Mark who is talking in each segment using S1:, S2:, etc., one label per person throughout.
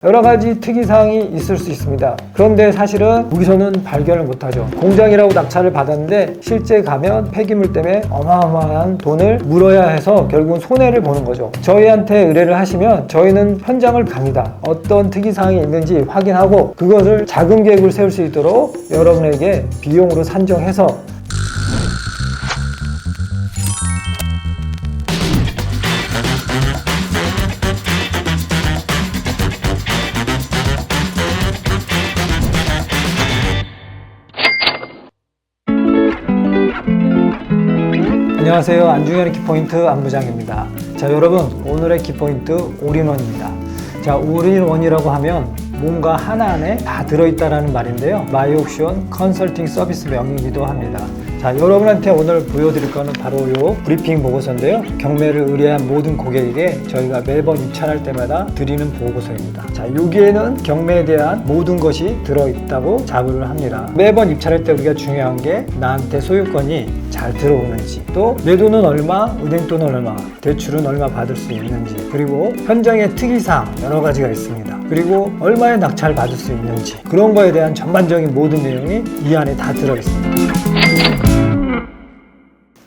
S1: 여러 가지 특이사항이 있을 수 있습니다. 그런데 사실은 여기서는 발견을 못하죠. 공장이라고 낙찰을 받았는데 실제 가면 폐기물 때문에 어마어마한 돈을 물어야 해서 결국은 손해를 보는 거죠. 저희한테 의뢰를 하시면 저희는 현장을 갑니다. 어떤 특이사항이 있는지 확인하고 그것을 자금 계획을 세울 수 있도록 여러분에게 비용으로 산정해서 안녕하세요. 안중현의 키포인트 안부장입니다. 자, 여러분, 오늘의 키포인트 올인원입니다. 자, 올인원이라고 하면 뭔가 하나 안에 다 들어있다라는 말인데요. 마이옥션 컨설팅 서비스 명이기도 합니다. 자, 여러분한테 오늘 보여드릴 거는 바로 이 브리핑 보고서인데요. 경매를 의뢰한 모든 고객에게 저희가 매번 입찰할 때마다 드리는 보고서입니다. 자, 여기에는 경매에 대한 모든 것이 들어있다고 자부를 합니다. 매번 입찰할 때 우리가 중요한 게 나한테 소유권이 잘 들어오는지, 또 내 돈은 얼마, 은행 돈은 얼마, 대출은 얼마 받을 수 있는지, 그리고 현장의 특이사항 여러 가지가 있습니다. 그리고 얼마의 낙찰 받을 수 있는지, 그런 거에 대한 전반적인 모든 내용이 이 안에 다 들어있습니다.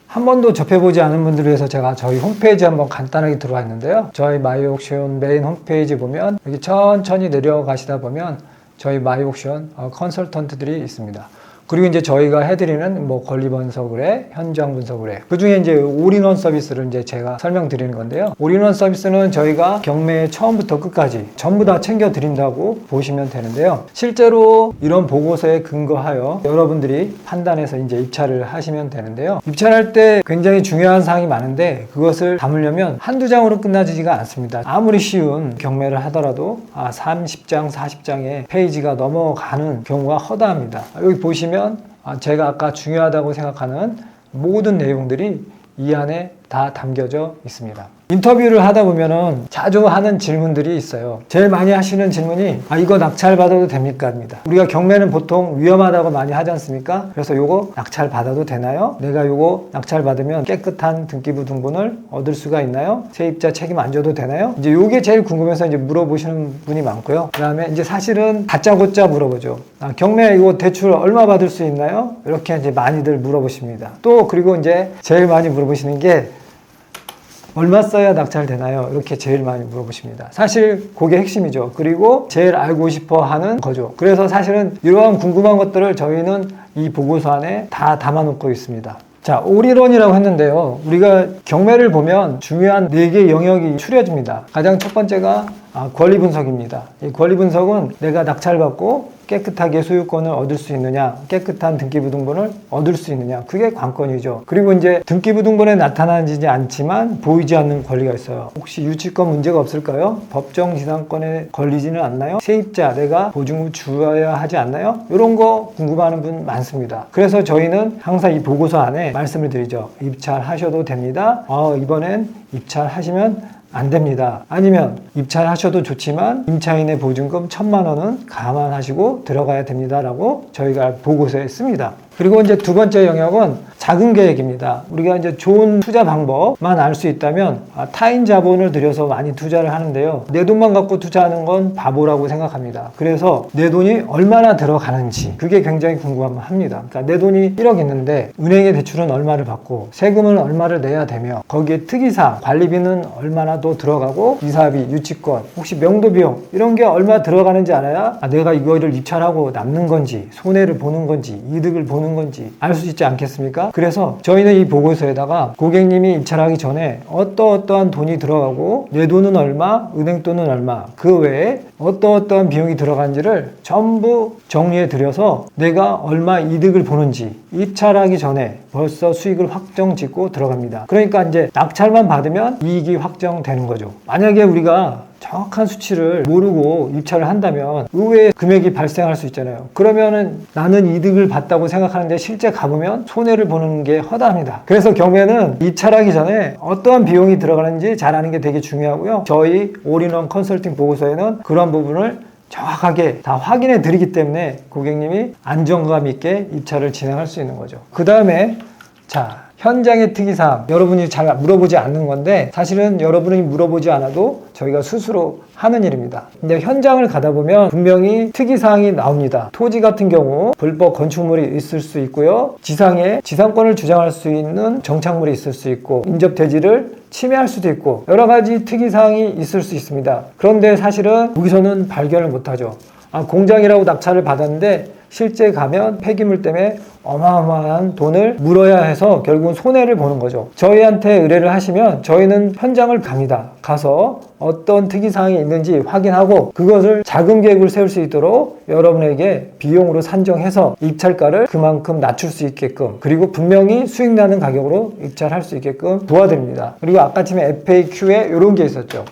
S1: 한 번도 접해보지 않은 분들을 위해서 제가 저희 홈페이지 한번 간단하게 들어와 있는데요. 저희 마이옥션 메인 홈페이지 보면 여기 천천히 내려가시다 보면 저희 마이옥션 컨설턴트들이 있습니다. 그리고 이제 저희가 해드리는 권리 분석 의뢰, 현장 분석 의뢰. 그 중에 이제 올인원 서비스를 이제 제가 설명드리는 건데요. 올인원 서비스는 저희가 경매 처음부터 끝까지 전부 다 챙겨드린다고 보시면 되는데요. 실제로 이런 보고서에 근거하여 여러분들이 판단해서 이제 입찰을 하시면 되는데요. 입찰할 때 굉장히 중요한 사항이 많은데 그것을 담으려면 한두 장으로 끝나지가 않습니다. 아무리 쉬운 경매를 하더라도 30장, 40장의 페이지가 넘어가는 경우가 허다합니다. 여기 보시면 제가 아까 중요하다고 생각하는 모든 내용들이 이 안에 다 담겨져 있습니다. 인터뷰를 하다 보면은 자주 하는 질문들이 있어요. 제일 많이 하시는 질문이 이거 낙찰 받아도 됩니까? 입니다. 우리가 경매는 보통 위험하다고 많이 하지 않습니까? 그래서 요거 낙찰 받아도 되나요? 내가 요거 낙찰 받으면 깨끗한 등기부 등본을 얻을 수가 있나요? 세입자 책임 안 져도 되나요? 이제 요게 제일 궁금해서 이제 물어보시는 분이 많고요. 그 다음에 이제 사실은 다짜고짜 물어보죠. 경매 이거 대출 얼마 받을 수 있나요? 이렇게 이제 많이들 물어보십니다. 또 그리고 이제 제일 많이 물어보시는 게 얼마 써야 낙찰되나요? 이렇게 제일 많이 물어보십니다. 사실 그게 핵심이죠. 그리고 제일 알고 싶어 하는 거죠. 그래서 사실은 이러한 궁금한 것들을 저희는 이 보고서 안에 다 담아놓고 있습니다. 자, 올인원이라고 했는데요. 우리가 경매를 보면 중요한 4개의 영역이 추려집니다. 가장 첫 번째가 권리 분석입니다. 이 권리 분석은 내가 낙찰받고 깨끗하게 소유권을 얻을 수 있느냐, 깨끗한 등기부등본을 얻을 수 있느냐, 그게 관건이죠. 그리고 이제 등기부등본에 나타나지 않지만 보이지 않는 권리가 있어요. 혹시 유치권 문제가 없을까요? 법정 지상권에 걸리지는 않나요? 세입자 내가 보증금 주어야 하지 않나요? 이런 거 궁금해하는 분 많습니다. 그래서 저희는 항상 이 보고서 안에 말씀을 드리죠. 입찰하셔도 됩니다. 이번엔 입찰하시면 안 됩니다. 아니면 입찰하셔도 좋지만 임차인의 보증금 1,000만 원은 감안하시고 들어가야 됩니다. 라고 저희가 보고서에 씁니다. 그리고 이제 두 번째 영역은 자금 계획입니다. 우리가 이제 좋은 투자 방법만 알 수 있다면 타인 자본을 들여서 많이 투자를 하는데요. 내 돈만 갖고 투자하는 건 바보라고 생각합니다. 그래서 내 돈이 얼마나 들어가는지 그게 굉장히 궁금합니다. 그러니까 내 돈이 1억 있는데 은행의 대출은 얼마를 받고 세금은 얼마를 내야 되며 거기에 특이사 관리비는 얼마나 더 들어가고 이사비, 유치권, 혹시 명도비용 이런 게 얼마 들어가는지 알아야 내가 이거를 입찰하고 남는 건지 손해를 보는 건지 이득을 보는 건지 알 수 있지 않겠습니까? 그래서 저희는 이 보고서에다가 고객님이 입찰하기 전에 어떠한 돈이 들어가고 내 돈은 얼마, 은행 돈은 얼마, 그 외에 어떠한 비용이 들어간지를 전부 정리해 드려서 내가 얼마 이득을 보는지 입찰하기 전에 벌써 수익을 확정 짓고 들어갑니다. 그러니까 이제 낙찰만 받으면 이익이 확정되는 거죠. 만약에 우리가 정확한 수치를 모르고 입찰을 한다면 의외의 금액이 발생할 수 있잖아요. 그러면은 나는 이득을 봤다고 생각하는데 실제 가보면 손해를 보는 게 허다합니다. 그래서 경매는 입찰하기 전에 어떠한 비용이 들어가는지 잘 아는 게 되게 중요하고요. 저희 올인원 컨설팅 보고서에는 그런 부분을 정확하게 다 확인해 드리기 때문에 고객님이 안정감 있게 입찰을 진행할 수 있는 거죠. 그 다음에 현장의 특이사항 여러분이 잘 물어보지 않는 건데 사실은 여러분이 물어보지 않아도 저희가 스스로 하는 일입니다. 근데 현장을 가다 보면 분명히 특이사항이 나옵니다. 토지 같은 경우 불법 건축물이 있을 수 있고요. 지상에 지상권을 주장할 수 있는 정착물이 있을 수 있고 인접대지를 침해할 수도 있고 여러 가지 특이사항이 있을 수 있습니다. 그런데 사실은 여기서는 발견을 못하죠. 공장이라고 낙찰을 받았는데 실제 가면 폐기물 때문에 어마어마한 돈을 물어야 해서 결국은 손해를 보는 거죠. 저희한테 의뢰를 하시면 저희는 현장을 갑니다. 가서 어떤 특이사항이 있는지 확인하고 그것을 자금 계획을 세울 수 있도록 여러분에게 비용으로 산정해서 입찰가를 그만큼 낮출 수 있게끔 그리고 분명히 수익 나는 가격으로 입찰할 수 있게끔 도와드립니다. 그리고 아까 전에 FAQ에 이런 게 있었죠.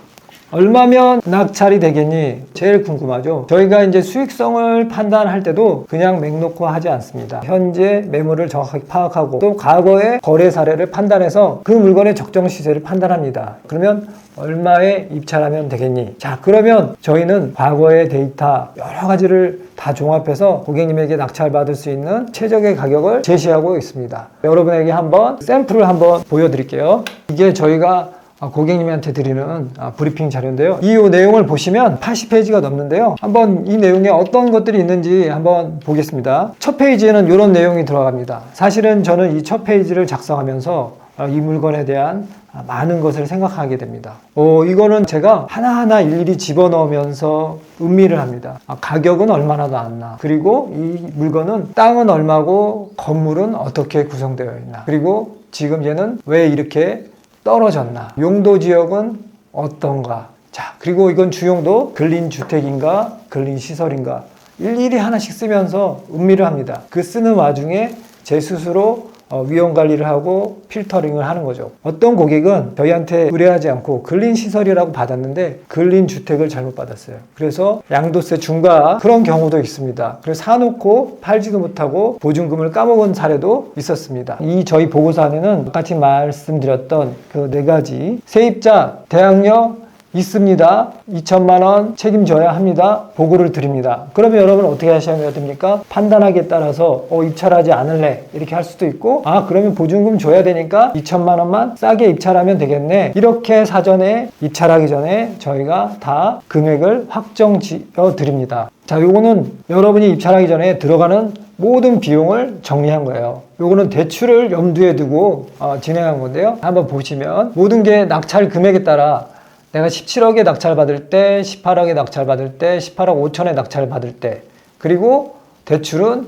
S1: 얼마면 낙찰이 되겠니? 제일 궁금하죠. 저희가 이제 수익성을 판단할 때도 그냥 맹놓고 하지 않습니다. 현재 매물을 정확하게 파악하고 또 과거의 거래 사례를 판단해서 그 물건의 적정 시세를 판단합니다. 그러면 얼마에 입찰하면 되겠니? 자, 그러면 저희는 과거의 데이터 여러 가지를 다 종합해서 고객님에게 낙찰받을 수 있는 최적의 가격을 제시하고 있습니다. 여러분에게 한번 샘플을 한번 보여드릴게요. 이게 저희가 고객님한테 드리는 브리핑 자료인데요. 이 내용을 보시면 80페이지가 넘는데요. 한번 이 내용에 어떤 것들이 있는지 한번 보겠습니다. 첫 페이지에는 이런 내용이 들어갑니다. 사실은 저는 이 첫 페이지를 작성하면서 이 물건에 대한 많은 것을 생각하게 됩니다. 이거는 제가 하나하나 일일이 집어넣으면서 음미를 합니다. 가격은 얼마나 나왔나, 그리고 이 물건은 땅은 얼마고 건물은 어떻게 구성되어 있나, 그리고 지금 얘는 왜 이렇게 떨어졌나, 용도 지역은 어떤가, 자, 그리고 이건 주용도 근린주택인가 근린시설인가 일일이 하나씩 쓰면서 음미를 합니다. 그 쓰는 와중에 제 스스로 위험관리를 하고 필터링을 하는 거죠. 어떤 고객은 저희한테 의뢰하지 않고 근린시설이라고 받았는데 근린주택을 잘못 받았어요. 그래서 양도세 중과 그런 경우도 있습니다. 그래서 사놓고 팔지도 못하고 보증금을 까먹은 사례도 있었습니다. 이 저희 보고서 안에는 같이 말씀드렸던 그 4가지 세입자, 대항력 있습니다. 2천만 원 책임져야 합니다. 보고를 드립니다. 그러면 여러분 어떻게 하셔야 됩니까? 판단하기에 따라서 입찰하지 않을래 이렇게 할 수도 있고, 그러면 보증금 줘야 되니까 2천만 원만 싸게 입찰하면 되겠네, 이렇게 사전에 입찰하기 전에 저희가 다 금액을 확정 지어 드립니다. 자, 요거는 여러분이 입찰하기 전에 들어가는 모든 비용을 정리한 거예요. 요거는 대출을 염두에 두고 진행한 건데요. 한번 보시면 모든 게 낙찰 금액에 따라 내가 17억에 낙찰 받을 때, 18억에 낙찰 받을 때, 18억 5천에 낙찰 받을 때, 그리고 대출은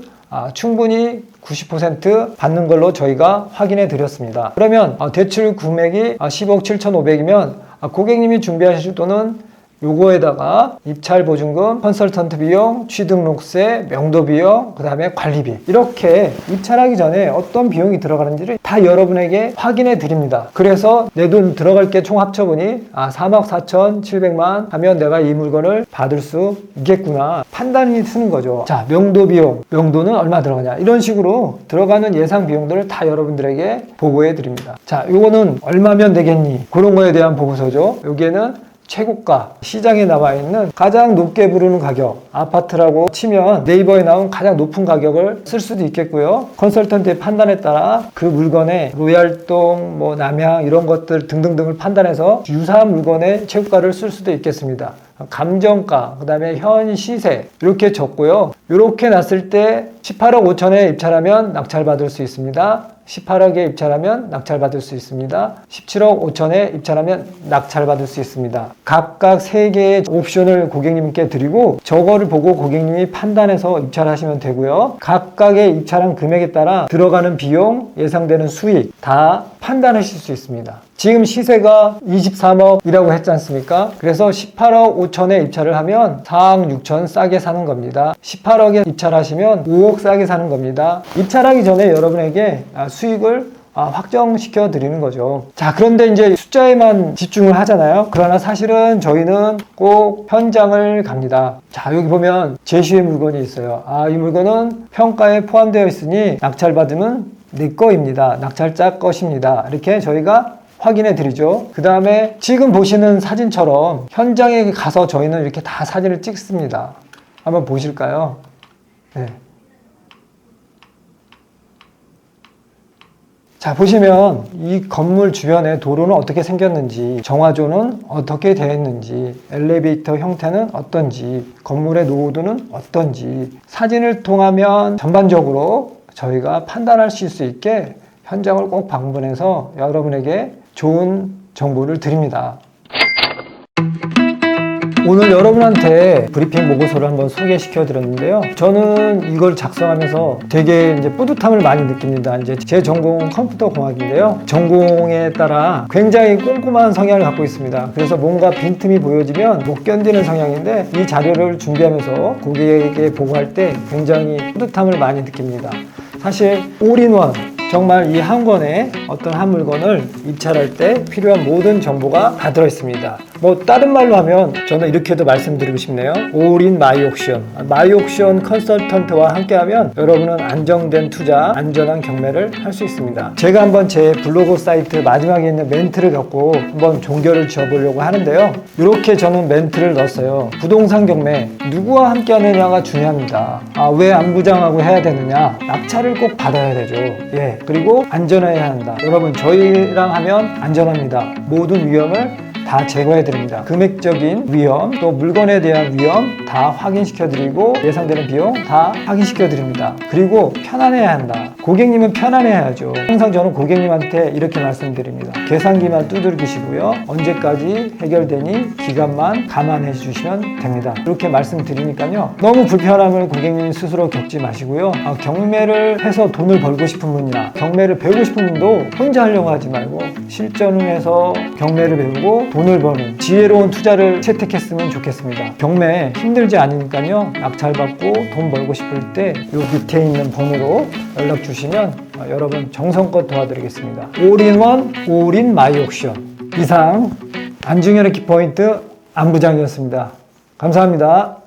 S1: 충분히 90% 받는 걸로 저희가 확인해 드렸습니다. 그러면 대출 금액이 10억 7,500이면 고객님이 준비하실 돈은 요거에다가 입찰 보증금, 컨설턴트 비용, 취등록세, 명도 비용, 그 다음에 관리비, 이렇게 입찰하기 전에 어떤 비용이 들어가는지를 다 여러분에게 확인해 드립니다. 그래서 내 돈 들어갈 게 총 합쳐보니 3억 4,700만 하면 내가 이 물건을 받을 수 있겠구나 판단이 쓰는 거죠. 자, 명도 비용, 명도는 얼마 들어가냐, 이런 식으로 들어가는 예상 비용들을 다 여러분들에게 보고해 드립니다. 자, 요거는 얼마면 되겠니, 그런 거에 대한 보고서죠. 여기에는 최고가, 시장에 나와 있는 가장 높게 부르는 가격, 아파트라고 치면 네이버에 나온 가장 높은 가격을 쓸 수도 있겠고요. 컨설턴트의 판단에 따라 그 물건의 로얄동, 남향 이런 것들 등등등을 판단해서 유사한 물건의 최고가를 쓸 수도 있겠습니다. 감정가, 그 다음에 현 시세 이렇게 적고요. 이렇게 놨을 때 18억 5천에 입찰하면 낙찰받을 수 있습니다. 18억에 입찰하면 낙찰받을 수 있습니다. 17억 5천에 입찰하면 낙찰받을 수 있습니다. 각각 3개의 옵션을 고객님께 드리고 저거를 보고 고객님이 판단해서 입찰하시면 되고요. 각각의 입찰한 금액에 따라 들어가는 비용, 예상되는 수익 다 판단하실 수 있습니다. 지금 시세가 23억이라고 했지 않습니까? 그래서 18억 5천에 입찰을 하면 4억 6천 싸게 사는 겁니다. 18억에 입찰하시면 5억 싸게 사는 겁니다. 입찰하기 전에 여러분에게 수익을 확정시켜 드리는 거죠. 자, 그런데 이제 숫자에만 집중을 하잖아요. 그러나 사실은 저희는 꼭 현장을 갑니다. 자, 여기 보면 제시의 물건이 있어요. 이 물건은 평가에 포함되어 있으니 낙찰받으면 내 거입니다. 낙찰자 것입니다. 이렇게 저희가 확인해 드리죠. 그 다음에 지금 보시는 사진처럼 현장에 가서 저희는 이렇게 다 사진을 찍습니다. 한번 보실까요? 네. 자, 보시면 이 건물 주변에 도로는 어떻게 생겼는지, 정화조는 어떻게 되어 있는지, 엘리베이터 형태는 어떤지, 건물의 노후도는 어떤지 사진을 통하면 전반적으로 저희가 판단할 수 있게 현장을 꼭 방문해서 여러분에게 좋은 정보를 드립니다. 오늘 여러분한테 브리핑 보고서를 한번 소개시켜 드렸는데요. 저는 이걸 작성하면서 되게 이제 뿌듯함을 많이 느낍니다. 이제 제 전공은 컴퓨터 공학인데요. 전공에 따라 굉장히 꼼꼼한 성향을 갖고 있습니다. 그래서 뭔가 빈틈이 보여지면 못 견디는 성향인데 이 자료를 준비하면서 고객에게 보고할 때 굉장히 뿌듯함을 많이 느낍니다. 사실 올인원, 정말 이 한 권에 어떤 한 물건을 입찰할 때 필요한 모든 정보가 다 들어있습니다. 뭐 다른 말로 하면 저는 이렇게도 말씀드리고 싶네요. 올인 마이옥션, 마이옥션 컨설턴트와 함께하면 여러분은 안정된 투자, 안전한 경매를 할 수 있습니다. 제가 한번 제 블로그 사이트 마지막에 있는 멘트를 갖고 한번 종결을 지어보려고 하는데요. 이렇게 저는 멘트를 넣었어요. 부동산 경매 누구와 함께하느냐가 중요합니다. 왜 안부장하고 해야 되느냐? 낙찰을 꼭 받아야 되죠. 예. 그리고 안전해야 한다. 여러분, 저희랑 하면 안전합니다. 모든 위험을 다 제거해 드립니다. 금액적인 위험, 또 물건에 대한 위험 다 확인시켜 드리고 예상되는 비용 다 확인시켜 드립니다. 그리고 편안해야 한다. 고객님은 편안해야죠. 항상 저는 고객님한테 이렇게 말씀드립니다. 계산기만 두들기시고요. 언제까지 해결되니 기간만 감안해 주시면 됩니다. 이렇게 말씀드리니까요. 너무 불편함을 고객님 스스로 겪지 마시고요. 경매를 해서 돈을 벌고 싶은 분이나 경매를 배우고 싶은 분도 혼자 하려고 하지 말고 실전을 해서 경매를 배우고 돈을 버는 지혜로운 투자를 채택했으면 좋겠습니다. 경매 힘들지 않으니까요. 낙찰 받고 돈 벌고 싶을 때 요 밑에 있는 번호로 연락 주시면 여러분 정성껏 도와드리겠습니다. 올인원, 올인 마이옥션. 이상 안중현의 키포인트 안부장이었습니다. 감사합니다.